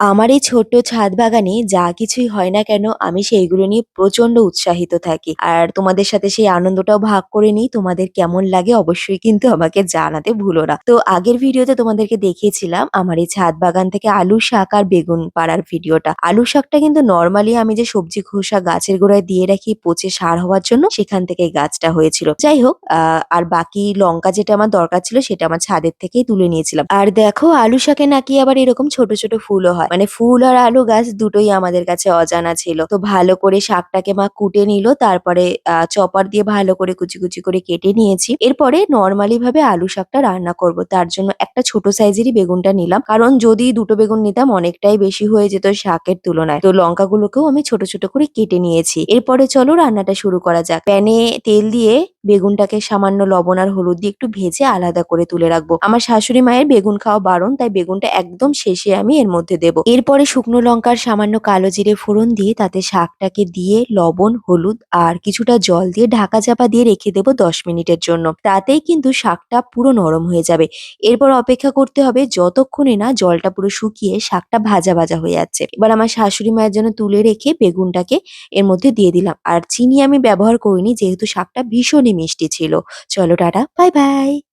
আমার এই ছোট্ট ছাদ বাগানে যা কিছুই হয় না কেন আমি সেইগুলো নিয়ে প্রচন্ড উৎসাহিত থাকি। আর তোমাদের সাথে সেই আনন্দটাও ভাগ করে নিই। তোমাদের কেমন লাগে অবশ্যই কিন্তু আমাকে জানাতে ভুলো না। তো আগের ভিডিওতে তোমাদেরকে দেখিয়েছিলাম আমার এই ছাদ বাগান থেকে আলু শাক আর বেগুন পাড়ার ভিডিওটা। আলু শাকটা কিন্তু নরমালি আমি যে সবজি খোসা গাছের গোড়ায় দিয়ে রাখি পচে সার হওয়ার জন্য, সেখান থেকে এই গাছটা হয়েছিল। যাই হোক, আর বাকি লঙ্কা যেটা আমার দরকার ছিল সেটা আমার ছাদের থেকেই তুলে নিয়েছিলাম। আর দেখো, আলু শাকে নাকি আবার এরকম ছোট ছোট ফুলও হয়। মানে ফুল আর আলু গাছ দুটোই আমাদের কাছে অজানা ছিল। তো ভালো করে শাকটাকে মা কুটে নিল, তারপরে চপার দিয়ে ভালো করে কুচি কুচি করে কেটে নিয়েছি। এরপরে নরমালি ভাবে আলু শাকটা রান্না করব। তার জন্য একটা ছোট সাইজেরই বেগুনটা নিলাম, কারণ যদি দুটো বেগুন নিতাম অনেকটাই বেশি হয়ে যেত শাকের তুলনায়। তো লঙ্কাগুলোকেও আমি ছোট ছোট করে কেটে নিয়েছি। এরপরে চলো রান্নাটা শুরু করা যাক। প্যানে তেল দিয়ে বেগুনটাকে সামান্য লবণ আর হলুদ দিয়ে একটু ভেজে আলাদা করে তুলে রাখবো। আমার শাশুড়ি মায়ের বেগুন খাওয়া বারণ, তাই বেগুনটা একদম শেষে আমি এর মধ্যে দেবো। এরপরে শুকনো লঙ্কার সামান্য কালো জিরে ফোড়ন দিয়ে তাতে শাকটাকে দিয়ে লবণ, হলুদ আর কিছুটা জল দিয়ে ঢাকা চাপা দিয়ে রেখে দেবো 10 মিনিটের জন্য। তাতেই কিন্তু শাকটা পুরো নরম হয়ে যাবে। এরপর অপেক্ষা করতে হবে যতক্ষণে না জলটা পুরো শুকিয়ে শাকটা ভাজা ভাজা হয়ে যাচ্ছে। এবার আমার শাশুড়ি মায়ের জন্য তুলে রেখে বেগুনটাকে এর মধ্যে দিয়ে দিলাম। আর চিনি আমি ব্যবহার করিনি, যেহেতু শাকটা ভীষণই মিষ্টি ছিল। চলো টাটা, বাই বাই।